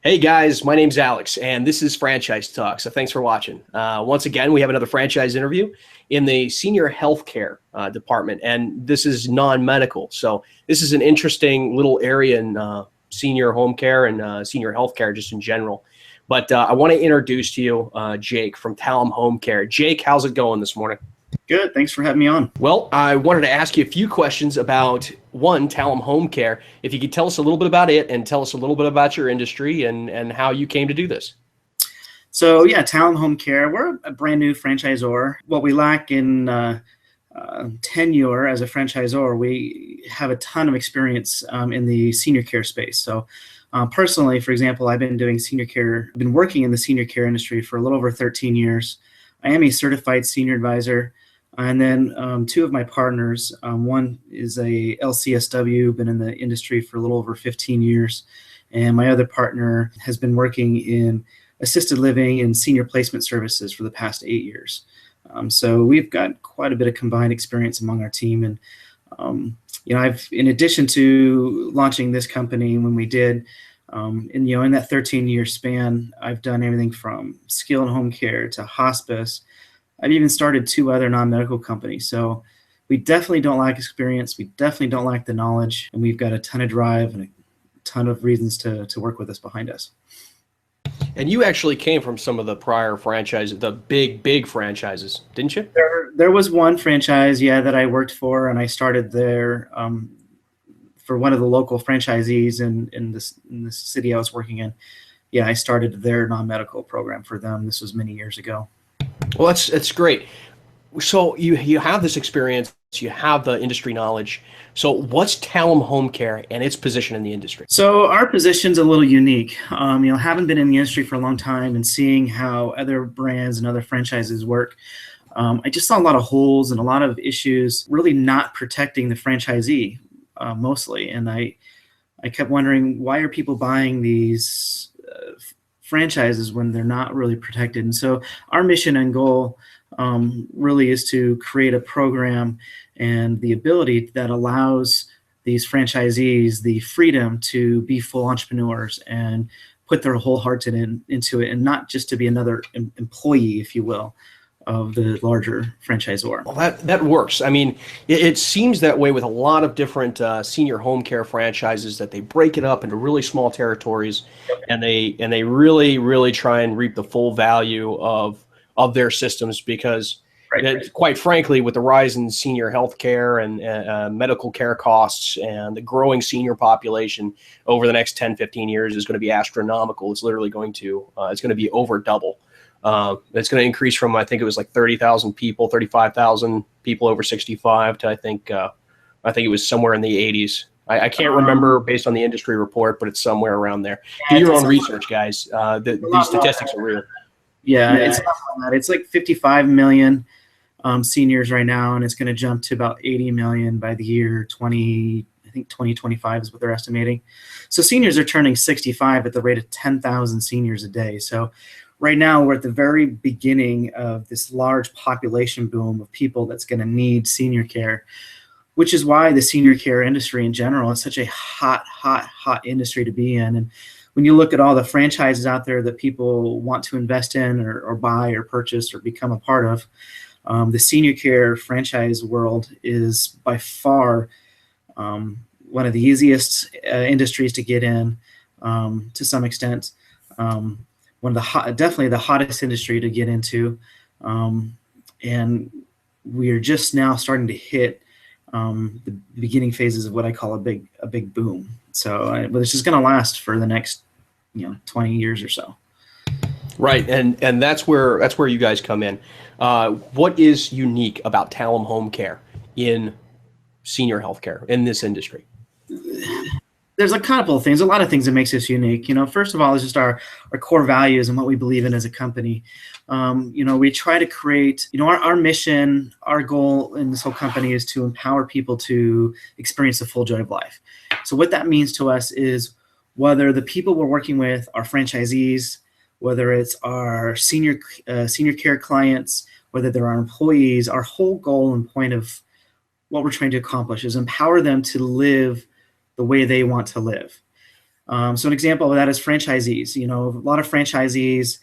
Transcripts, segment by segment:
Hey guys, my name's Alex, and this is Franchise Talk. So thanks for watching. Once again, we have another franchise interview in the senior healthcare department, and this is non-medical. So this is an interesting little area in senior home care and senior healthcare just in general. But I want to introduce to you Jake from Talem Home Care. Jake, how's it going this morning? Good. Thanks for having me on. Well, I wanted to ask you a few questions about, one, Talem Home Care. If you could tell us a little bit about it and tell us a little bit about your industry and how you came to do this. So yeah, Talem Home Care, we're a brand new franchisor. What we lack in tenure as a franchisor, we have a ton of experience in the senior care space. So personally, for example, I've been working in the senior care industry for a little over 13 years. I am a certified senior advisor. And then two of my partners, one is a LCSW, been in the industry for a little over 15 years. And my other partner has been working in assisted living and senior placement services for the past 8 years. So we've got quite a bit of combined experience among our team. And, in addition to launching this company when we did, in that 13-year span, I've done everything from skilled home care to hospice. I've even started 2 other non-medical companies. So we definitely don't lack experience. We definitely don't lack the knowledge. And we've got a ton of drive and a ton of reasons to work with us behind us. And you actually came from some of the prior franchises, the big franchises, didn't you? There was one franchise, that I worked for, and I started there for one of the local franchisees in the city I was working in. Yeah, I started their non-medical program for them. This was many years ago. Well, that's great. So you have this experience, you have the industry knowledge. So what's Talem Home Care and its position in the industry? So our position's a little unique. Having been in the industry for a long time and seeing how other brands and other franchises work, I just saw a lot of holes and a lot of issues really not protecting the franchisee mostly. And I kept wondering, why are people buying these franchises when they're not really protected? And so our mission and goal really is to create a program and the ability that allows these franchisees the freedom to be full entrepreneurs and put their whole heart into it, and not just to be another employee, if you will, of the larger franchisor. Well, that works. I mean, it seems that way with a lot of different senior home care franchises, that they break it up into really small territories, and they really try and reap the full value of their systems, because right. Quite frankly, with the rise in senior health care and medical care costs and the growing senior population over the next 10, 15 years is going to be astronomical. It's literally going to be over double. It's going to increase from, I think it was like 30,000 people, 35,000 people over 65 to I think it was somewhere in the 80s. I can't remember based on the industry report, but it's somewhere around there. Do your own research, guys. These statistics are real. Yeah, it's not like that. It's like 55 million seniors right now, and it's going to jump to about 80 million by the year 2025 is what they're estimating. So seniors are turning 65 at the rate of 10,000 seniors a day. So right now we're at the very beginning of this large population boom of people that's going to need senior care, which is why the senior care industry in general is such a hot industry to be in. And when you look at all the franchises out there that people want to invest in or buy or purchase or become a part of, the senior care franchise world is by far one of the easiest industries to get in, to some extent. One of definitely the hottest industry to get into, and we are just now starting to hit the beginning phases of what I call a big boom. So, but it's just going to last for the next 20 years or so. Right, and that's where you guys come in. What is unique about Talem Home Care in senior healthcare in this industry? There's a couple of things, a lot of things that makes us unique. First of all, is just our core values and what we believe in as a company. We try to create, our mission, our goal in this whole company is to empower people to experience the full joy of life. So what that means to us is, whether the people we're working with are franchisees, whether it's our senior care clients, whether they're our employees, our whole goal and point of what we're trying to accomplish is empower them to live the way they want to live. So an example of that is franchisees. You know, a lot of franchisees,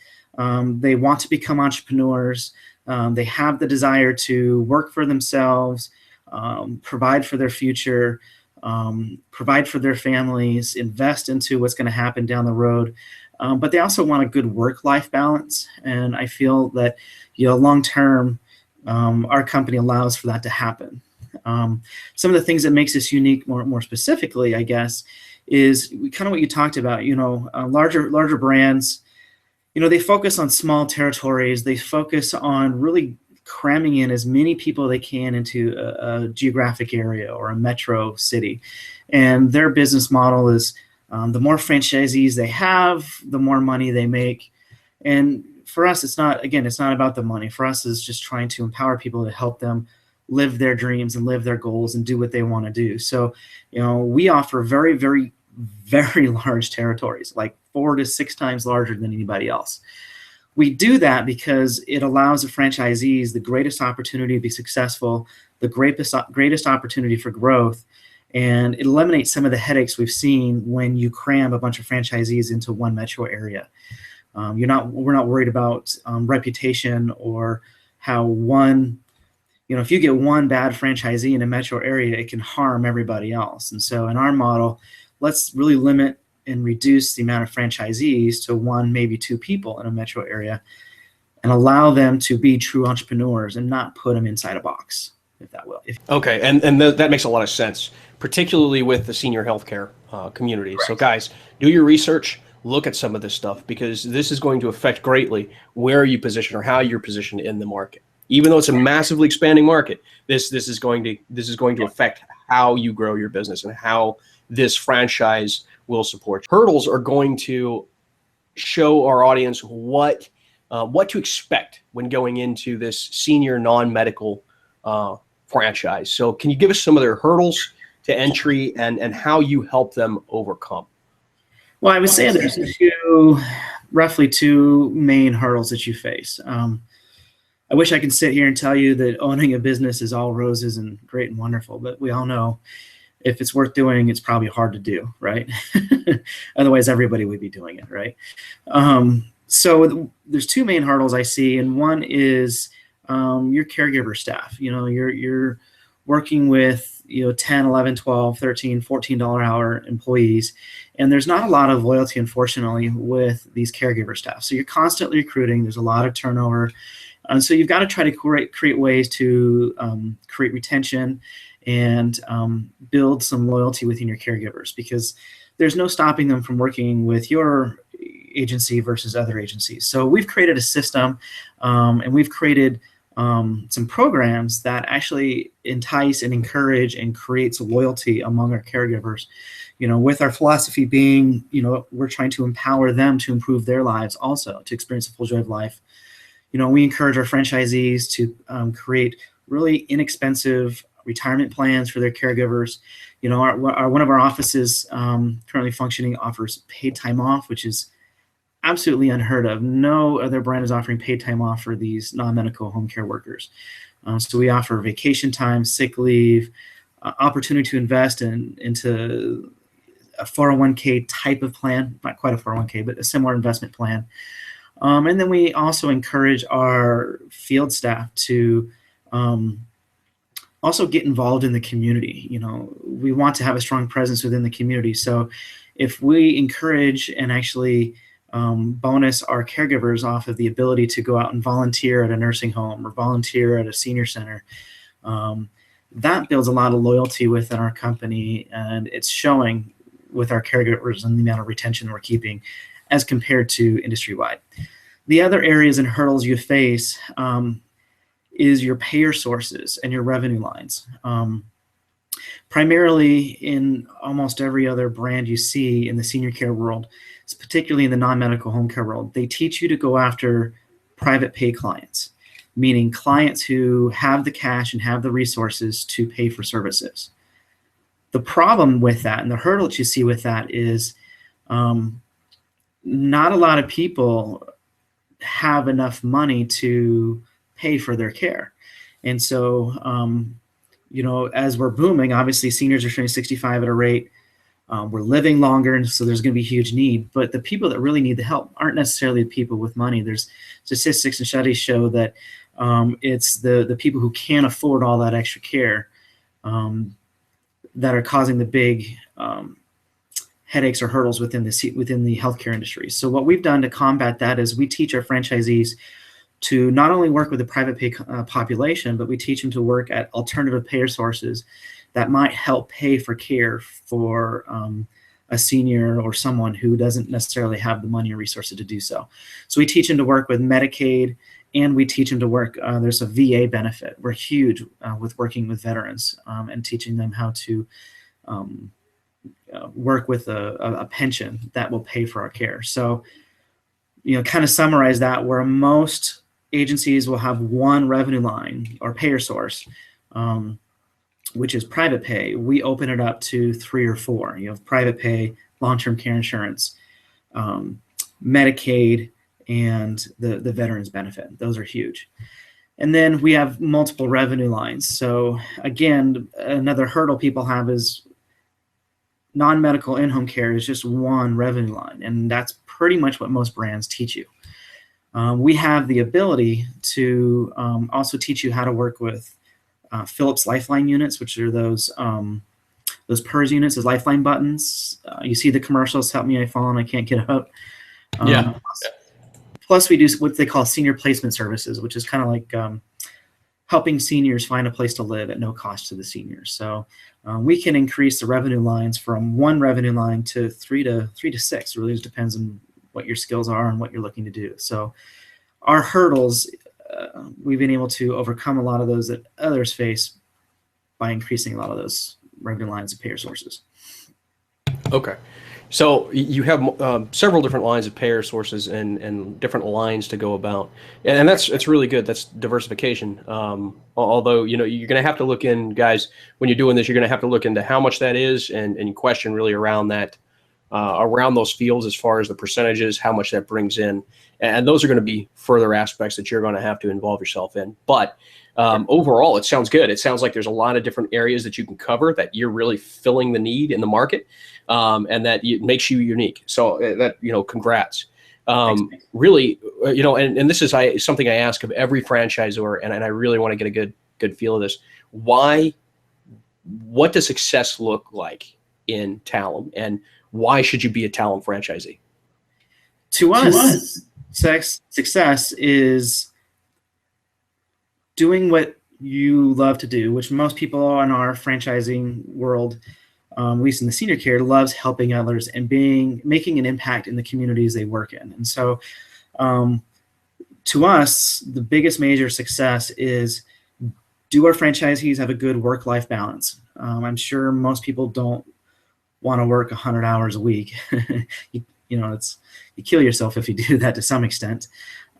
they want to become entrepreneurs. They have the desire to work for themselves, provide for their future, provide for their families, invest into what's going to happen down the road. But they also want a good work-life balance. And I feel that, you know, long-term, our company allows for that to happen. Some of the things that makes us unique more specifically, I guess, is kind of what you talked about. You know, larger brands, you know, they focus on small territories. They focus on really cramming in as many people they can into a geographic area or a metro city. And their business model is the more franchisees they have, the more money they make. And for us, it's not about the money. For us, it's just trying to empower people to help them live their dreams and live their goals and do what they want to do. So, you know, we offer very, very, very large territories, like 4 to 6 times larger than anybody else. We do that because it allows the franchisees the greatest opportunity to be successful, the greatest opportunity for growth, and it eliminates some of the headaches we've seen when you cram a bunch of franchisees into one metro area. We're not worried about reputation or how one, you know, if you get one bad franchisee in a metro area, it can harm everybody else. And so in our model, let's really limit and reduce the amount of franchisees to 1, maybe 2 people in a metro area and allow them to be true entrepreneurs and not put them inside a box, if that will. Okay, and that makes a lot of sense, particularly with the senior healthcare community. Right. So guys, do your research, look at some of this stuff, because this is going to affect greatly where you position or how you're positioned in the market. Even though it's a massively expanding market, this is going to affect how you grow your business and how this franchise will support you. Hurdles are going to show our audience what to expect when going into this senior non-medical franchise. So can you give us some of their hurdles to entry and how you help them overcome? Well, I would say there's roughly 2 main hurdles that you face. I wish I could sit here and tell you that owning a business is all roses and great and wonderful, but we all know if it's worth doing, it's probably hard to do, right? Otherwise, everybody would be doing it, right? So there's 2 main hurdles I see, and one is your caregiver staff. You know, you're working with, you know, 10, 11, 12, 13, $14 hour employees, and there's not a lot of loyalty, unfortunately, with these caregiver staff. So you're constantly recruiting. There's a lot of turnover. And so you've got to try to create ways to create retention and build some loyalty within your caregivers, because there's no stopping them from working with your agency versus other agencies. So we've created a system and we've created some programs that actually entice and encourage and creates loyalty among our caregivers. You know, with our philosophy being, you know, we're trying to empower them to improve their lives also, to experience the full joy of life. You know, we encourage our franchisees to create really inexpensive retirement plans for their caregivers. You know, one of our offices currently functioning offers paid time off, which is absolutely unheard of. No other brand is offering paid time off for these non-medical home care workers. So we offer vacation time, sick leave, opportunity to invest into a 401k type of plan, not quite a 401k, but a similar investment plan. And then we also encourage our field staff to also get involved in the community. You know, we want to have a strong presence within the community. So if we encourage and actually bonus our caregivers off of the ability to go out and volunteer at a nursing home or volunteer at a senior center, that builds a lot of loyalty within our company, and it's showing with our caregivers and the amount of retention we're keeping as compared to industry-wide. The other areas and hurdles you face is your payer sources and your revenue lines. Primarily in almost every other brand you see in the senior care world, particularly in the non-medical home care world, they teach you to go after private pay clients, meaning clients who have the cash and have the resources to pay for services. The problem with that and the hurdle that you see with that is not a lot of people have enough money to pay for their care. And so, you know, as we're booming, obviously seniors are turning 65 at a rate We're living longer, and so there's going to be a huge need. But the people that really need the help aren't necessarily the people with money. There's statistics and studies show that it's the people who can't afford all that extra care that are causing the big headaches or hurdles within the healthcare industry. So what we've done to combat that is we teach our franchisees to not only work with the private pay population, but we teach them to work at alternative payer sources that might help pay for care for a senior or someone who doesn't necessarily have the money or resources to do so. So we teach them to work with Medicaid, and we teach them to work, there's a VA benefit. We're huge with working with veterans and teaching them how to work with a pension that will pay for our care. So, kind of summarize that, where most agencies will have one revenue line or payer source, which is private pay. We open it up to 3 or 4. You have private pay, long-term care insurance, Medicaid, and the veterans benefit. Those are huge. And then we have multiple revenue lines. So again, another hurdle people have is non-medical in-home care is just one revenue line, and that's pretty much what most brands teach you. We have the ability to also teach you how to work with Philips Lifeline units, which are those PERS units, those Lifeline buttons. You see the commercials, help me, I fall and I can't get up. Yeah. Plus we do what they call senior placement services, which is kind of like helping seniors find a place to live at no cost to the seniors. So we can increase the revenue lines from one revenue line to three to 6. It really just depends on what your skills are and what you're looking to do. So our hurdles, we've been able to overcome a lot of those that others face by increasing a lot of those revenue lines of payer sources. Okay. So you have several different lines of payer sources and different lines to go about, and that's really good. That's diversification. Although you're going to have to look in, guys, when you're doing this, you're going to have to look into how much that is and question really around that, around those fields as far as the percentages, how much that brings in, and those are going to be further aspects that you're going to have to involve yourself in. But overall, it sounds good. It sounds like there's a lot of different areas that you can cover, that you're really filling the need in the market. And that it makes you unique. So that, congrats. Really, and this is something I ask of every franchisor, and I really want to get a good feel of this. What does success look like in Talem, and why should you be a Talem franchisee? To us, success is doing what you love to do, which most people in our franchising world, at least in the senior care, loves helping others and making an impact in the communities they work in. And so to us, the biggest major success is, do our franchisees have a good work-life balance? I'm sure most people don't want to work 100 hours a week. you kill yourself if you do that to some extent.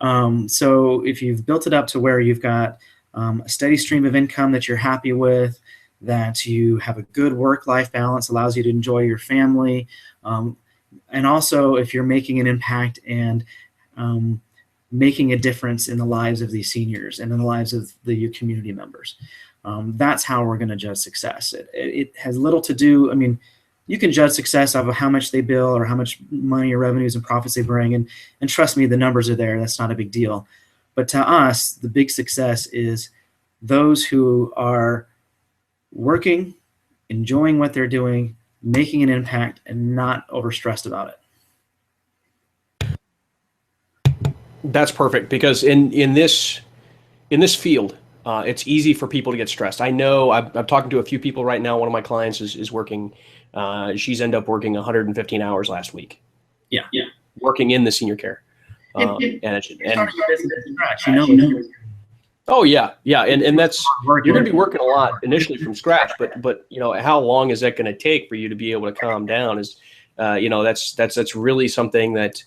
So if you've built it up to where you've got a steady stream of income that you're happy with, that you have a good work-life balance, allows you to enjoy your family, and also if you're making an impact and making a difference in the lives of these seniors and in the lives of your community members. That's how we're going to judge success. It has little to do, you can judge success off of how much they bill or how much money or revenues and profits they bring, and trust me, the numbers are there. That's not a big deal. But to us, the big success is those who are working, enjoying what they're doing, making an impact, and not overstressed about it. That's perfect, because in this field, it's easy for people to get stressed. I know I'm talking to a few people right now. One of my clients is working. She's ended up working 115 hours last week. Yeah. Working in the senior care. And Oh yeah, and that's, you're going to be working a lot initially from scratch, but how long is that going to take for you to be able to calm down? Is that's really something that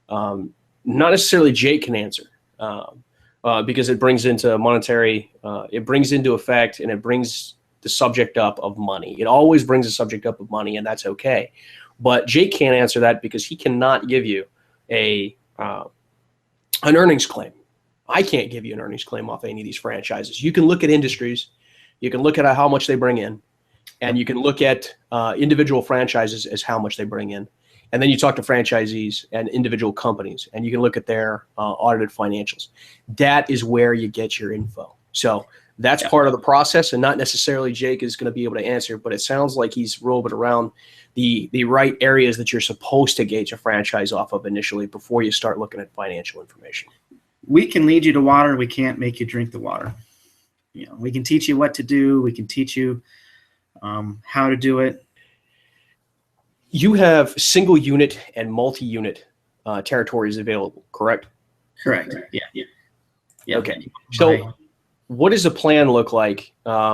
not necessarily Jake can answer, because it brings into monetary, it brings into effect, and it brings the subject up of money. It always brings the subject up of money, and that's okay. But Jake can't answer that because he cannot give you an earnings claim. I can't give you an earnings claim off any of these franchises. You can look at industries, you can look at how much they bring in, and you can look at individual franchises as how much they bring in. And then you talk to franchisees and individual companies, and you can look at their audited financials. That is where you get your info. So that's part of the process, and not necessarily Jake is going to be able to answer, but it sounds like he's roving around the right areas that you're supposed to gauge a franchise off of initially before you start looking at financial information. We can lead you to water. We can't make you drink the water. We can teach you what to do. We can teach you how to do it. You have single unit and multi-unit territories available, correct? Correct. Yeah. Okay. So what does the plan look like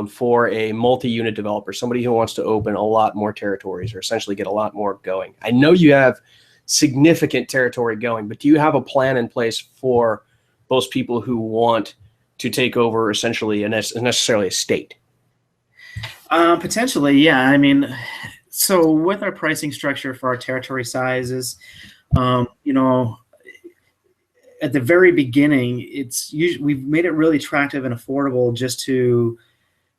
for a multi-unit developer, somebody who wants to open a lot more territories or essentially get a lot more going? I know you have significant territory going, but do you have a plan in place for those people who want to take over essentially necessarily a state? Potentially, yeah. I mean, so with our pricing structure for our territory sizes, at the very beginning, we've made it really attractive and affordable just to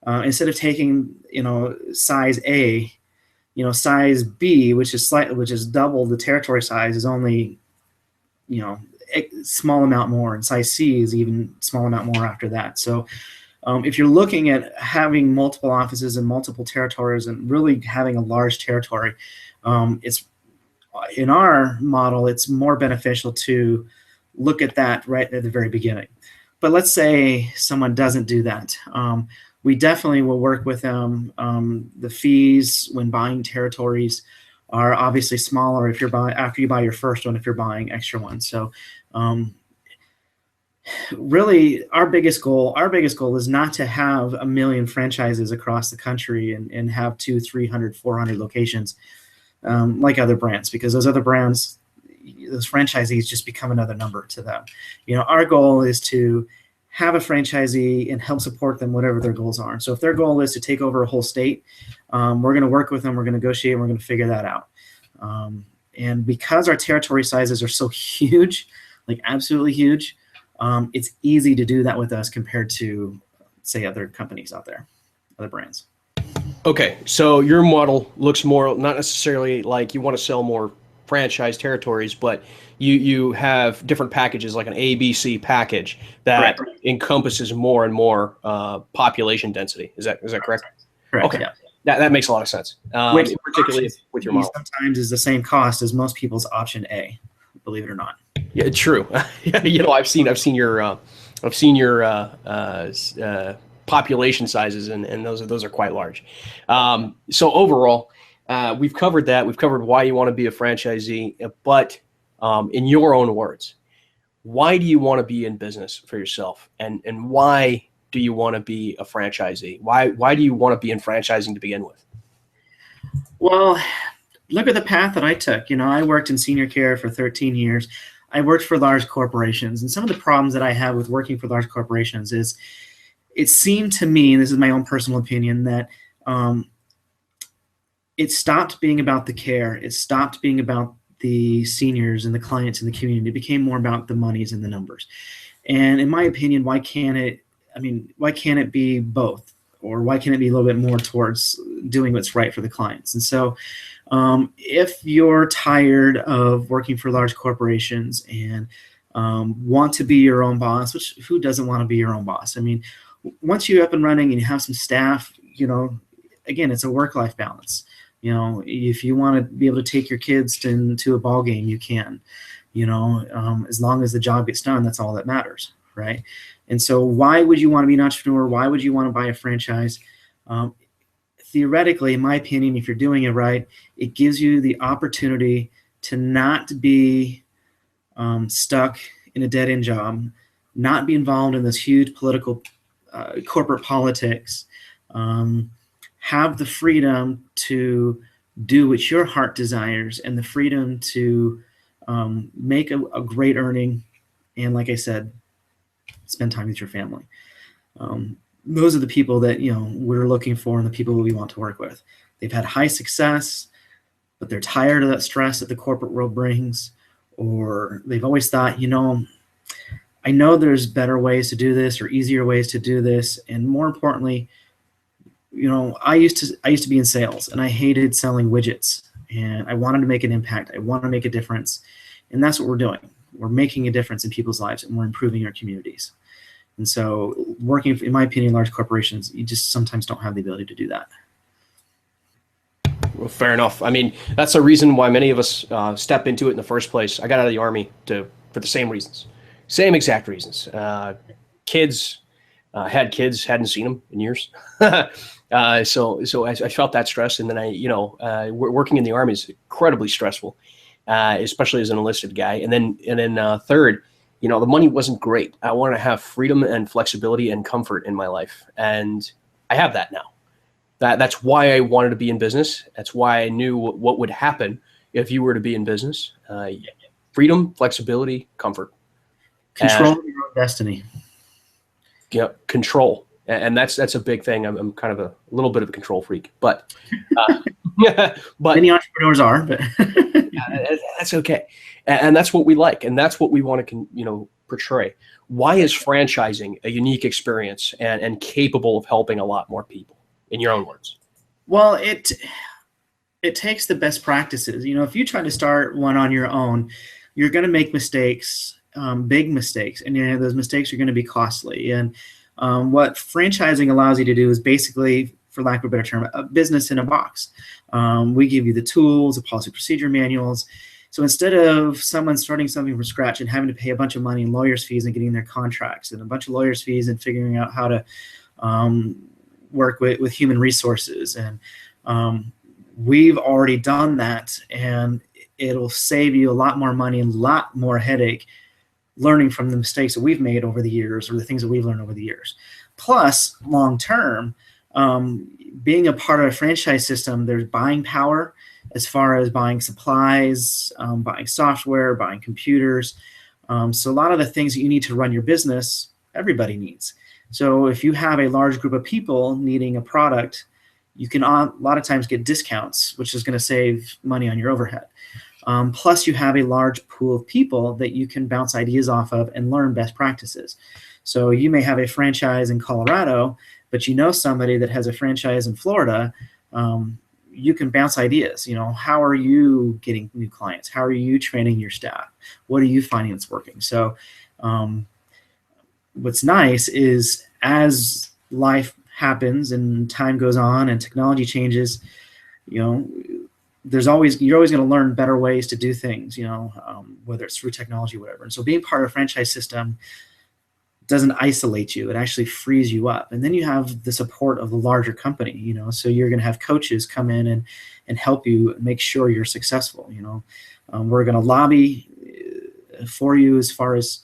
instead of taking size A, size B, which is double the territory size, is only a small amount more, and size C is even small amount more after that. So if you're looking at having multiple offices and multiple territories and really having a large territory, it's in our model, it's more beneficial to look at that right at the very beginning. But let's say someone doesn't do that. We definitely will work with them. The fees when buying territories are obviously smaller if you're after you buy your first one, if you're buying extra ones. So really our biggest goal is not to have 1 million franchises across the country and have 200, 300, 400 locations like other brands, because those other brands, those franchisees just become another number to them. Our goal is to have a franchisee and help support them whatever their goals are. So if their goal is to take over a whole state, we're going to work with them, we're going to negotiate, and we're going to figure that out. And because our territory sizes are so huge, like absolutely huge, it's easy to do that with us compared to, say, other companies out there, other brands. Okay, so your model looks more not necessarily like you want to sell more franchise territories, but you have different packages, like an ABC package that encompasses more and more population density. Is that correct? Correct. Okay, yeah. That makes a lot of sense. Which particularly with your model, sometimes is the same cost as most people's option A, believe it or not. Yeah, true. I've seen your population sizes, and those are quite large. So overall, we've covered that. We've covered why you want to be a franchisee, but in your own words, why do you want to be in business for yourself, and why do you want to be a franchisee? Why do you want to be in franchising to begin with? Well, look at the path that I took. I worked in senior care for 13 years. I worked for large corporations, and some of the problems that I have with working for large corporations is it seemed to me, and this is my own personal opinion, that it stopped being about the care. It stopped being about the seniors and the clients in the community. It became more about the monies and the numbers. And in my opinion, why can't it be both? Or why can't it be a little bit more towards doing what's right for the clients? And so if you're tired of working for large corporations and want to be your own boss, which who doesn't want to be your own boss? I mean, once you're up and running and you have some staff, again, it's a work-life balance. If you want to be able to take your kids to a ball game, you can. As long as the job gets done, that's all that matters, right? And so why would you want to be an entrepreneur? Why would you want to buy a franchise? Theoretically, in my opinion, if you're doing it right, it gives you the opportunity to not be stuck in a dead-end job, not be involved in this huge political corporate politics, have the freedom to do what your heart desires and the freedom to make a great earning, and like I said, spend time with your family. Those are the people that we're looking for and the people that we want to work with. They've had high success, but they're tired of that stress that the corporate world brings, or they've always thought, I know there's better ways to do this or easier ways to do this, and more importantly, I used to be in sales, and I hated selling widgets, and I wanted to make an impact. I want to make a difference, and that's what we're doing. We're making a difference in people's lives, and we're improving our communities. And so, working, in my opinion, large corporations, you just sometimes don't have the ability to do that. Well, fair enough. I mean, that's the reason why many of us step into it in the first place. I got out of the Army for the same reasons, same exact reasons. Kids, had kids, hadn't seen them in years. So I felt that stress, and then working in the Army is incredibly stressful, especially as an enlisted guy. And then third, the money wasn't great. I want to have freedom and flexibility and comfort in my life, and I have that now. That's why I wanted to be in business. That's why I knew what would happen if you were to be in business. Freedom, flexibility, comfort. Control your own destiny. Control. And that's a big thing. I'm kind of a little bit of a control freak, but many entrepreneurs are, but that's okay. And that's what we like. And that's what we want to, portray. Why is franchising a unique experience and capable of helping a lot more people? In your own words? Well, it takes the best practices. If you try to start one on your own, you're going to make mistakes, big mistakes, and those mistakes are going to be costly. And what franchising allows you to do is basically, for lack of a better term, a business in a box. We give you the tools, the policy procedure manuals. So instead of someone starting something from scratch and having to pay a bunch of money in lawyers' fees and getting their contracts and a bunch of lawyers' fees and figuring out how to work with human resources, and we've already done that, and it'll save you a lot more money and a lot more headache learning from the mistakes that we've made over the years, or the things that we've learned over the years. Plus, long term, being a part of a franchise system, there's buying power as far as buying supplies, buying software, buying computers. So a lot of the things that you need to run your business, everybody needs. So if you have a large group of people needing a product, you can a lot of times get discounts, which is going to save money on your overhead. Plus, you have a large pool of people that you can bounce ideas off of and learn best practices. So you may have a franchise in Colorado, but somebody that has a franchise in Florida. You can bounce ideas. How are you getting new clients? How are you training your staff? What are you finding that's working? So what's nice is, as life happens and time goes on and technology changes, you're always going to learn better ways to do things, whether it's through technology or whatever. And so being part of a franchise system doesn't isolate you. It actually frees you up. And then you have the support of the larger company, so you're going to have coaches come in and help you make sure you're successful. We're going to lobby for you as far as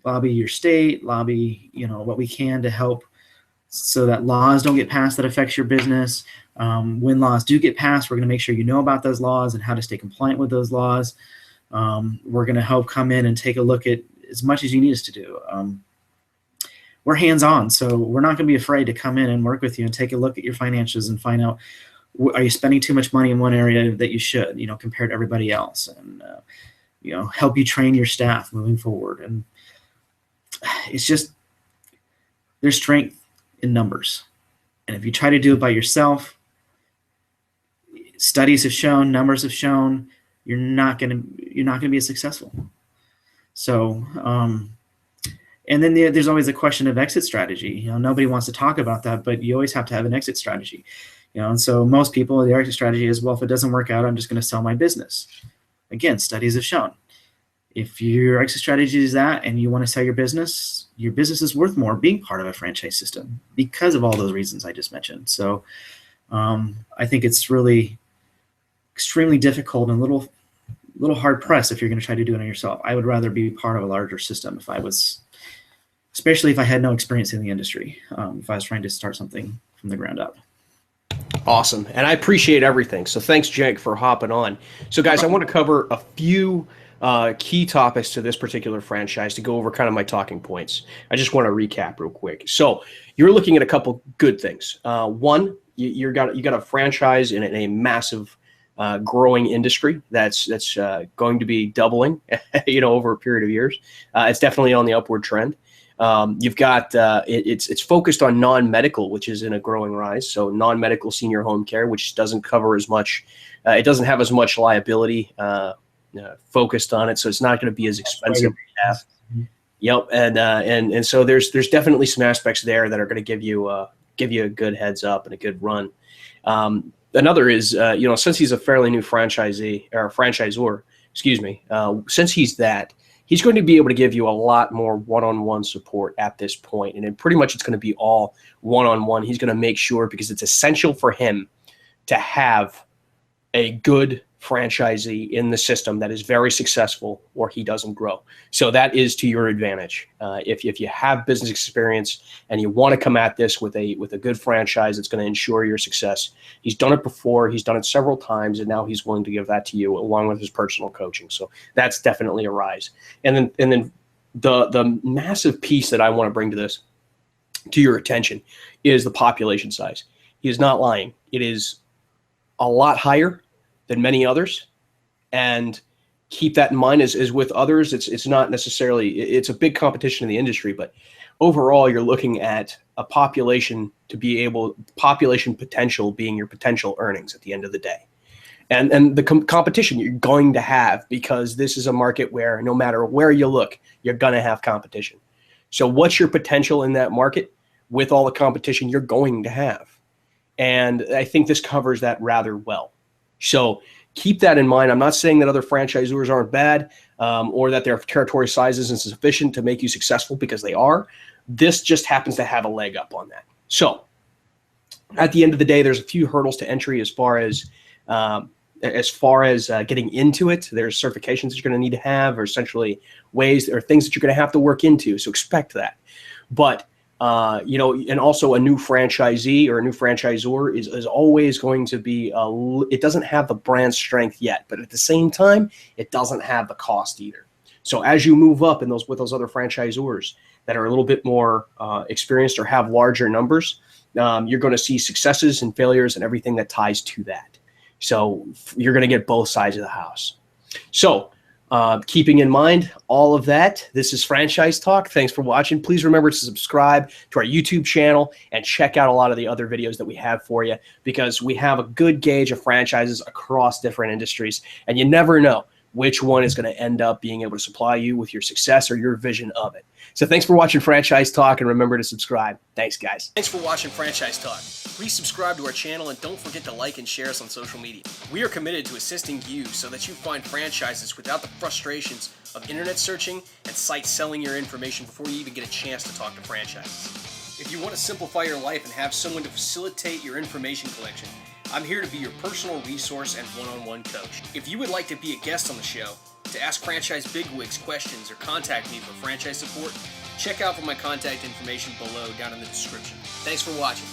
lobby your state, lobby, what we can to help so that laws don't get passed that affects your business. When laws do get passed, we're going to make sure you know about those laws and how to stay compliant with those laws. We're going to help come in and take a look at as much as you need us to do. We're hands-on, so we're not going to be afraid to come in and work with you and take a look at your financials and find out, are you spending too much money in one area that you should, compared to everybody else, and help you train your staff moving forward. And it's just, there's strength in numbers. And if you try to do it by yourself, studies have shown, numbers have shown, you're not going to be as successful. So, and then there's always a question of exit strategy. Nobody wants to talk about that, but you always have to have an exit strategy. And so most people, their exit strategy is, well, if it doesn't work out, I'm just going to sell my business. Again, studies have shown, if your exit strategy is that and you want to sell your business is worth more being part of a franchise system because of all those reasons I just mentioned. So I think it's really extremely difficult and a little hard pressed if you're going to try to do it on yourself. I would rather be part of a larger system especially if I had no experience in the industry, if I was trying to start something from the ground up. Awesome. And I appreciate everything. So thanks, Jake, for hopping on. So guys, I want to cover a few key topics to this particular franchise to go over kind of my talking points. I just want to recap real quick. So you're looking at a couple good things. One, you got a franchise in a massive growing industry that's going to be doubling, over a period of years. It's definitely on the upward trend. You've got it's focused on non-medical, which is in a growing rise. So non-medical senior home care, which doesn't cover as much. It doesn't have as much liability focused on it, so it's not going to be as expensive to have. Yep, and so there's definitely some aspects there that are going to give you a good heads up and a good run. Another is since he's a fairly new franchisee or franchisor, excuse me, since he's going to be able to give you a lot more one-on-one support at this point, and then pretty much it's going to be all one-on-one. He's going to make sure, because it's essential for him to have a good franchisee in the system that is very successful, or he doesn't grow. So that is to your advantage. If you have business experience and you want to come at this with a good franchise that's going to ensure your success, he's done it before, he's done it several times, and now he's willing to give that to you along with his personal coaching. So that's definitely a rise. And then the massive piece that I want to bring to your attention is the population size. He is not lying. It is a lot higher than many others, and keep that in mind. As with others, it's not necessarily, it's a big competition in the industry, but overall you're looking at a population population potential being your potential earnings at the end of the day, and the competition you're going to have, because this is a market where no matter where you look, you're going to have competition. So what's your potential in that market with all the competition you're going to have? And I think this covers that rather well. So keep that in mind. I'm not saying that other franchisors aren't bad, or that their territory size isn't sufficient to make you successful, because they are. This just happens to have a leg up on that. So at the end of the day, there's a few hurdles to entry as far as getting into it. There's certifications that you're going to need to have, or essentially ways or things that you're going to have to work into. So expect that. But and also a new franchisee or a new franchisor is always going to be, it doesn't have the brand strength yet, but at the same time, it doesn't have the cost either. So as you move up with those other franchisors that are a little bit more experienced or have larger numbers, you're going to see successes and failures and everything that ties to that. So you're going to get both sides of the house. So keeping in mind all of that, this is Franchise Talk. Thanks for watching. Please remember to subscribe to our YouTube channel and check out a lot of the other videos that we have for you, because we have a good gauge of franchises across different industries, and you never know which one is going to end up being able to supply you with your success or your vision of it. So thanks for watching Franchise Talk, and remember to subscribe. Thanks, guys. Thanks for watching Franchise Talk. Please subscribe to our channel, and don't forget to like and share us on social media. We are committed to assisting you so that you find franchises without the frustrations of internet searching and sites selling your information before you even get a chance to talk to franchises. If you want to simplify your life and have someone to facilitate your information collection, I'm here to be your personal resource and one-on-one coach. If you would like to be a guest on the show, to ask franchise bigwigs questions, or contact me for franchise support, check out for my contact information below down in the description. Thanks for watching.